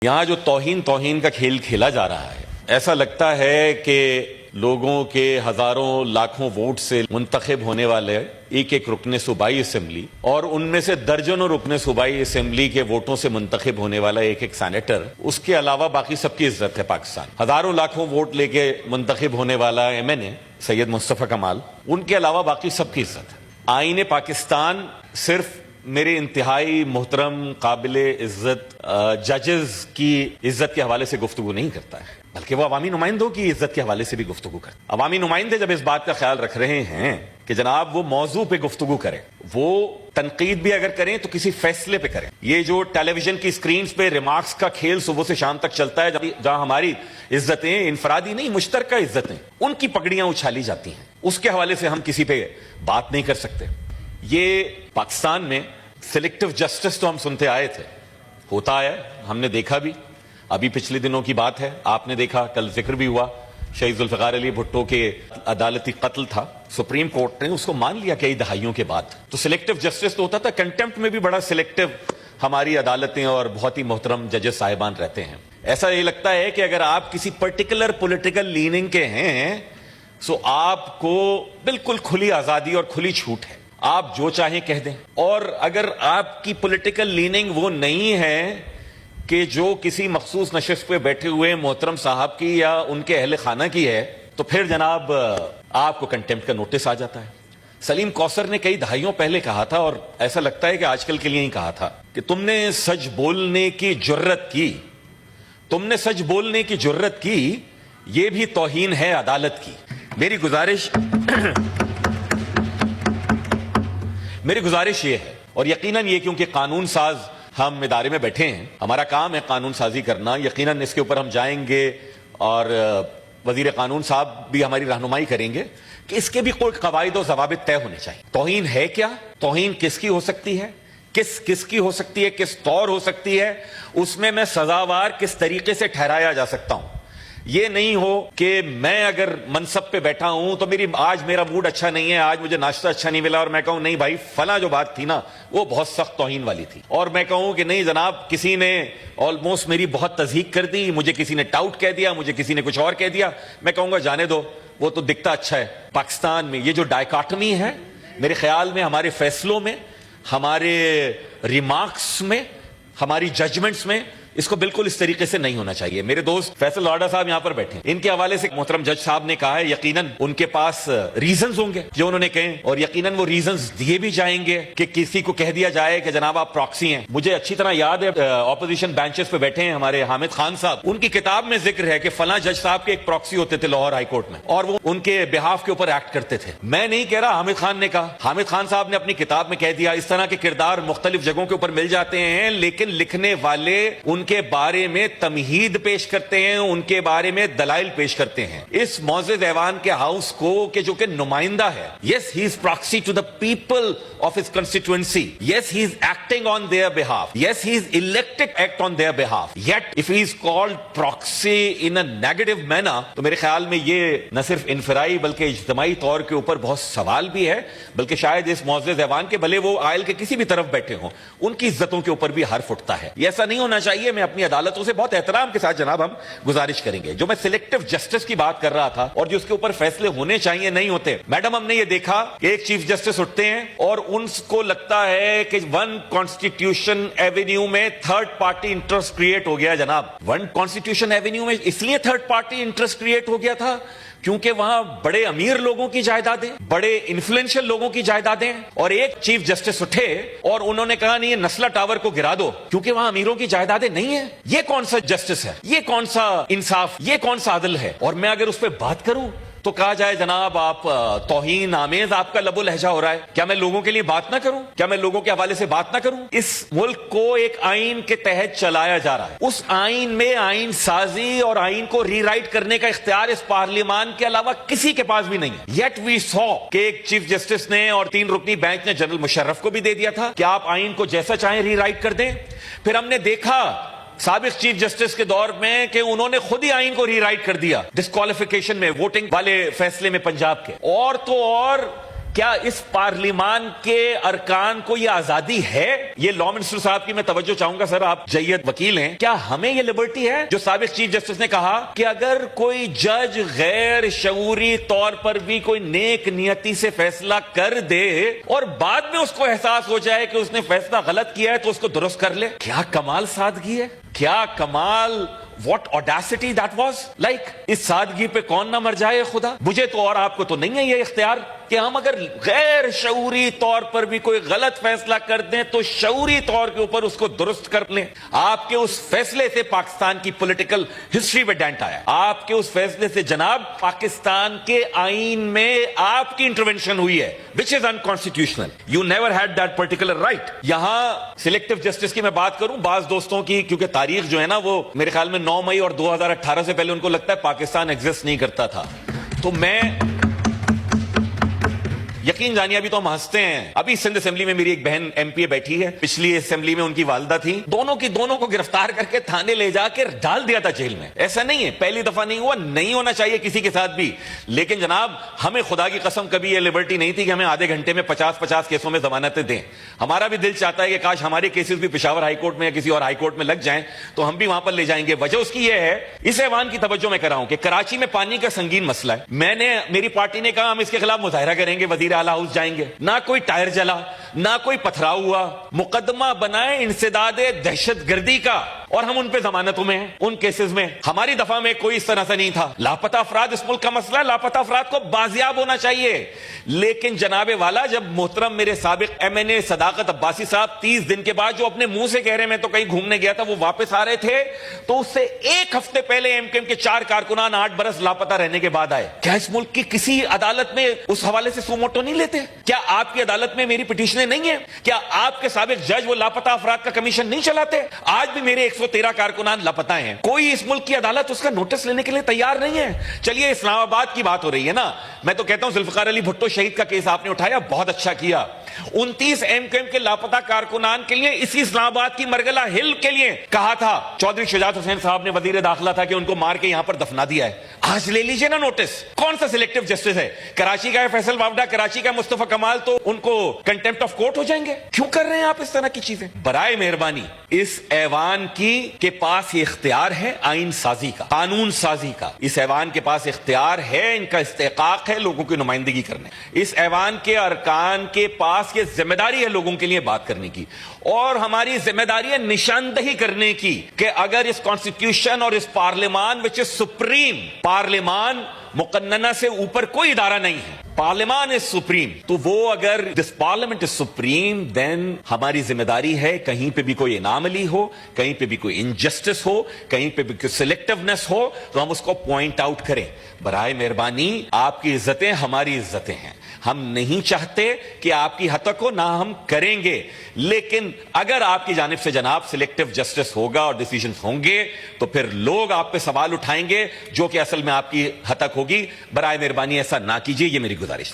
یہاں جو توہین کا کھیل کھیلا جا رہا ہے، ایسا لگتا ہے کہ لوگوں کے ہزاروں لاکھوں ووٹ سے منتخب ہونے والے ایک ایک رکن صوبائی اسمبلی اور ان میں سے درجنوں رکن صوبائی اسمبلی کے ووٹوں سے منتخب ہونے والا ایک ایک سینیٹر، اس کے علاوہ باقی سب کی عزت ہے پاکستان۔ ہزاروں لاکھوں ووٹ لے کے منتخب ہونے والا ایم این اے سید مصطفیٰ کمال، ان کے علاوہ باقی سب کی عزت ہے۔ آئین پاکستان صرف میرے انتہائی محترم قابل عزت ججز کی عزت کے حوالے سے گفتگو نہیں کرتا ہے، بلکہ وہ عوامی نمائندوں کی عزت کے حوالے سے بھی گفتگو کرتا ہے۔ عوامی نمائندے جب اس بات کا خیال رکھ رہے ہیں کہ جناب وہ موضوع پہ گفتگو کریں، وہ تنقید بھی اگر کریں تو کسی فیصلے پہ کریں۔ یہ جو ٹیلی ویژن کی سکرینز پہ ریمارکس کا کھیل صبح سے شام تک چلتا ہے، جہاں ہماری عزتیں انفرادی نہیں مشترکہ عزتیں، ان کی پگڑیاں اچھالی جاتی ہیں، اس کے حوالے سے ہم کسی پہ بات نہیں کر سکتے۔ یہ پاکستان میں سلیکٹو جسٹس تو ہم سنتے آئے تھے، ہوتا ہے، ہم نے دیکھا بھی، ابھی پچھلے دنوں کی بات ہے، آپ نے دیکھا، کل ذکر بھی ہوا، شہید ذوالفقار علی بھٹو کے عدالتی قتل تھا، سپریم کورٹ نے اس کو مان لیا کئی دہائیوں کے بعد۔ تو سلیکٹو جسٹس تو ہوتا تھا، کنٹمپٹ میں بھی بڑا سلیکٹو ہماری عدالتیں اور بہت ہی محترم ججز صاحبان رہتے ہیں۔ ایسا یہ لگتا ہے کہ اگر آپ کسی پرٹیکولر پولیٹیکل لیننگ کے ہیں سو آپ کو بالکل کھلی آزادی اور کھلی چھوٹ ہے، آپ جو چاہیں کہہ دیں، اور اگر آپ کی پولیٹیکل لیننگ وہ نہیں ہے کہ جو کسی مخصوص نشست پہ بیٹھے ہوئے محترم صاحب کی یا ان کے اہل خانہ کی ہے، تو پھر جناب آپ کو کنٹمپٹ کا نوٹس آ جاتا ہے۔ سلیم کوثر نے کئی دہائیوں پہلے کہا تھا، اور ایسا لگتا ہے کہ آج کل کے لیے ہی کہا تھا، کہ تم نے سچ بولنے کی جرت کی، تم نے سچ بولنے کی جرت کی، یہ بھی توہین ہے عدالت کی۔ میری گزارش یہ ہے، اور یقیناً یہ کیونکہ قانون ساز ہم ادارے میں بیٹھے ہیں، ہمارا کام ہے قانون سازی کرنا، یقیناً اس کے اوپر ہم جائیں گے اور وزیر قانون صاحب بھی ہماری رہنمائی کریں گے کہ اس کے بھی کوئی قواعد و ضوابط طے ہونے چاہیے۔ توہین ہے کیا؟ توہین کس کی ہو سکتی ہے، کس کی ہو سکتی ہے، کس طور ہو سکتی ہے، اس میں سزاوار کس طریقے سے ٹھہرایا جا سکتا ہوں۔ یہ نہیں ہو کہ میں اگر منصب پہ بیٹھا ہوں تو آج میرا موڈ اچھا نہیں ہے، آج مجھے ناشتہ اچھا نہیں ملا، اور میں کہوں نہیں بھائی فلاں جو بات تھی نا وہ بہت سخت توہین والی تھی، اور میں کہوں کہ نہیں جناب کسی نے آلموسٹ میری بہت تضحیق کر دی، مجھے کسی نے ٹاؤٹ کہہ دیا، مجھے کسی نے کچھ اور کہہ دیا، میں کہوں گا جانے دو، وہ تو دکھتا اچھا ہے۔ پاکستان میں یہ جو ڈائیکاٹمی ہے، میرے خیال میں ہمارے فیصلوں میں، ہمارے ریمارکس میں، ہماری ججمنٹس میں اس کو بالکل اس طریقے سے نہیں ہونا چاہیے۔ میرے دوست فیصل لاڈا صاحب یہاں پر بیٹھے ہیں، ان کے حوالے سے محترم جج صاحب نے کہا ہے، یقیناً ان کے پاس ریزنز ہوں گے جو انہوں نے کہے، اور یقیناً وہ ریزنز دیے بھی جائیں گے کہ کسی کو کہہ دیا جائے کہ جناب آپ پراکسی ہیں۔ مجھے اچھی طرح یاد ہے، اپوزیشن بینچز پہ بیٹھے ہیں ہمارے حامد خان صاحب، ان کی کتاب میں ذکر ہے کہ فلاں جج صاحب کے ایک پراکسی ہوتے تھے لاہور ہائی کورٹ میں، اور وہ ان کے بہاف کے اوپر ایکٹ کرتے تھے۔ میں نہیں کہہ رہا، حامد خان نے کہا، حامد خان صاحب نے اپنی کتاب میں کہہ دیا۔ اس طرح کے کردار مختلف جگہوں کے اوپر مل جاتے ہیں، لیکن لکھنے والے ان کے بارے میں تمہید پیش کرتے ہیں، ان کے بارے میں دلائل پیش کرتے ہیں۔ اس معزز ایوان کے ہاؤس کو کہ جو کہ نمائندہ ہے، yes he is proxy to the people of his constituency, yes he is acting on their behalf, yes he is elected act on their behalf, yet if he is called proxy in a negative manner, تو میرے خیال میں یہ نہ صرف انفرادی بلکہ اجتماعی طور کے اوپر بہت سوال بھی ہے، بلکہ شاید اس معزز ایوان کے بھلے وہ آئل کے کسی بھی طرف بیٹھے ہوں، ان کی عزتوں کے اوپر بھی حرف اٹھتا ہے۔ یہ ایسا نہیں ہونا چاہیے۔ میں اپنی عدالتوں سے بہت احترام کے ساتھ جناب ہم گزارش کریں گے۔ جو میں سلیکٹو جسٹس کی بات کر رہا تھا اور جو اس کے اوپر فیصلے ہونے چاہیے نہیں ہوتے، میڈم ہم نے یہ دیکھا کہ ایک چیف جسٹس اٹھتے ہیں اور ان کو لگتا ہے کہ ون کانسٹیٹیوشن ایونیو میں تھرڈ پارٹی انٹرسٹ کریٹ ہو گیا۔ جناب ون کانسٹیٹیوشن ایونیو میں اس لیے تھرڈ پارٹی انٹرسٹ کریٹ ہو گیا تھا کیونکہ وہاں بڑے امیر لوگوں کی جائیدادیں، بڑے انفلوئنشل لوگوں کی جائیدادیں، اور ایک چیف جسٹس اٹھے اور انہوں نے کہا نہیں یہ نسلا ٹاور کو گرا دو کیونکہ وہاں امیروں کی جائیدادیں نہیں ہیں۔ یہ کون سا جسٹس ہے؟ یہ کون سا انصاف؟ یہ کون سا عدل ہے؟ اور میں اگر اس پہ بات کروں تو کہا جائے جناب آپ توہین آمیز آپ کا لب و لہجہ ہو رہا ہے۔ کیا میں لوگوں کے لیے بات نہ کروں؟ کیا میں لوگوں کے حوالے سے بات نہ کروں؟ اس ملک کو ایک آئین کے تحت چلایا جا رہا ہے، اس آئین میں آئین سازی اور آئین کو ری رائٹ کرنے کا اختیار اس پارلیمان کے علاوہ کسی کے پاس بھی نہیں ہے۔ یٹ وی سو کہ ایک چیف جسٹس نے اور 3 رکنی بینچ نے جنرل مشرف کو بھی دے دیا تھا کہ آپ آئین کو جیسا چاہیں ری رائٹ کر دیں۔ پھر ہم نے دیکھا سابق چیف جسٹس کے دور میں کہ انہوں نے خود ہی آئین کو ری رائٹ کر دیا ڈسکوالیفیکیشن میں، ووٹنگ والے فیصلے میں پنجاب کے، اور تو اور کیا اس پارلیمان کے ارکان کو یہ آزادی ہے؟ یہ لا منسٹر صاحب کی میں توجہ چاہوں گا، سر آپ جید وکیل ہیں، کیا ہمیں یہ لبرٹی ہے جو سابق چیف جسٹس نے کہا کہ اگر کوئی جج غیر شعوری طور پر بھی کوئی نیک نیتی سے فیصلہ کر دے اور بعد میں اس کو احساس ہو جائے کہ اس نے فیصلہ غلط کیا ہے تو اس کو درست کر لے؟ کیا کمال سادگی ہے، کیا کمال، what audacity that was like. اس سادگی پہ کون نہ مر جائے خدا. مجھے تو اور آپ کو تو نہیں ہے یہ اختیار کہ ہم اگر غیر شعوری طور پر بھی کوئی غلط فیصلہ کر دیں تو شعوری طور کے اوپر اس کو درست کر لیں. آپ کے اس فیصلے سے پاکستان کی پولیٹیکل ہسٹری میں ڈینٹ آیا. آپ کے اس فیصلے سے جناب پاکستان کے آئین میں آپ کی انٹرونشن ہوئی ہے which is unconstitutional. You never had that particular right. یہاں سلیکٹو جسٹس کی میں بات کروں، بعض دوستوں کی کیونکہ تاریخ جو ہے نا وہ میرے خیال میں 9 مئی اور 2018 سے پہلے ان کو لگتا ہے پاکستان ایگزسٹ نہیں کرتا تھا، تو میں یقین جانیے ابھی تو ہم ہنستے ہیں. ابھی سندھ اسمبلی میں میری ایک بہن ایم پی اے بیٹھی ہے، پچھلی اسمبلی میں ان کی والدہ تھی، دونوں کو گرفتار کر کے تھانے لے جا کے ڈال دیا تھا جیل میں. ایسا نہیں ہے، پہلی دفعہ نہیں ہوا، نہیں ہونا چاہیے کسی کے ساتھ بھی. لیکن جناب ہمیں خدا کی قسم کبھی یہ لبرٹی نہیں تھی کہ ہمیں آدھے گھنٹے میں 50 کیسوں میں ضمانتیں دیں. ہمارا بھی دل چاہتا ہے کہ کاش ہمارے کیسز بھی پشاور ہائی کورٹ میں یا کسی اور ہائی کورٹ میں لگ جائیں تو ہم بھی وہاں پر لے جائیں گے. وجہ اس کی یہ ہے، اس ایوان کی توجہ میں کر رہا ہوں کہ کراچی میں پانی کا سنگین مسئلہ ہے. میری پارٹی نے کہا ہم اس کے خلاف مظاہرہ کریں گے، وزیر اعلیٰ ہاؤس جائیں گے. نہ کوئی ٹائر جلا، نہ کوئی پتھراؤ ہوا. مقدمہ بنائے انسداد دہشت گردی کا اور ہم ان پہ ضمانتوں میں ہیں ان کیسز میں. ہماری دفعہ میں کوئی اس طرح سے نہیں تھا. لاپتہ افراد اس ملک کا مسئلہ ہے، لاپتہ افراد کو بازیاب ہونا چاہیے. لیکن جناب والا جب محترم میرے سابق ایم این اے صداقت عباسی صاحب 30 دن کے بعد جو اپنے منہ سے کہہ رہے میں تو کہیں گھومنے گیا تھا وہ واپس آ رہے تھے تو اس سے ایک ہفتے پہلے ایم کے چار کارکنان 8 برس لاپتہ رہنے کے بعد آئے. کیا اس ملک کی کسی عدالت میں اس حوالے سے سو موٹو نہیں لیتے؟ کیا آپ کی عدالت میں میری پٹیشنیں نہیں ہیں؟ کیا آپ کے سابق جج وہ لاپتہ افراد کا کمیشن نہیں چلاتے؟ آج بھی میرے 113 کارکنان لاپتہ ہیں. کوئی اس ملک کی عدالت اس کا نوٹس لینے کے لیے تیار نہیں ہے. چلیے اسلام آباد کی بات ہو رہی ہے نا، میں تو کہتا ہوں ذوالفقار علی بھٹو شہید کا کیس آپ نے اٹھایا، بہت اچھا کیا. 29 ایم کے لاپتہ کارکنان کے لیے اسی اسلام آباد کی مرگلہ ہل کے لیے کہا تھا چودھری شجاعت حسین صاحب نے، وزیر داخلہ تھا، کہ ان کو مار کے یہاں پر دفنا دیا ہے. آج لے لیجئے نا نوٹس. کون سا سلیکٹو جسٹس ہے؟ کراچی کا ہے فیصل وافدہ، کراچی کا مصطفیٰ کمال، تو ان کو کنٹمپٹ آف کورٹ ہو جائیں گے. کیوں کر رہے ہیں آپ اس طرح کی چیزیں؟ برائے مہربانی اس ایوان کے پاس یہ اختیار ہے آئین سازی کا، قانون سازی کا. اس ایوان کے پاس اختیار ہے، ان کا استحقاق ہے لوگوں کی نمائندگی کرنے. اس ایوان کے ارکان کے پاس یہ ذمہ داری ہے لوگوں کے لیے بات کرنے کی، اور ہماری ذمہ داری ہے نشاندہی کرنے کی کہ اگر اس کانسٹیٹیوشن اور اس پارلیمان وچ از سپریم، پارلیمان مقننہ سے اوپر کوئی ادارہ نہیں ہے، پارلیمان از سپریم، تو وہ اگر دس پارلیمنٹ از سپریم دین ہماری ذمہ داری ہے کہیں پہ بھی کوئی اناملی ہو، کہیں پہ بھی کوئی انجسٹس ہو، کہیں پہ بھی کوئی سلیکٹیونیس ہو تو ہم اس کو پوائنٹ آؤٹ کریں. برائے مہربانی آپ کی عزتیں ہماری عزتیں ہیں، ہم نہیں چاہتے کہ آپ کی ہتک ہو، نہ ہم کریں گے. لیکن اگر آپ کی جانب سے جناب سلیکٹیو جسٹس ہوگا اور ڈیسیژنز ہوں گے تو پھر لوگ آپ پہ سوال اٹھائیں گے جو کہ اصل میں آپ کی ہتک ہوگی. برائے مہربانی ایسا نہ کیجیے، یہ میری گزارش.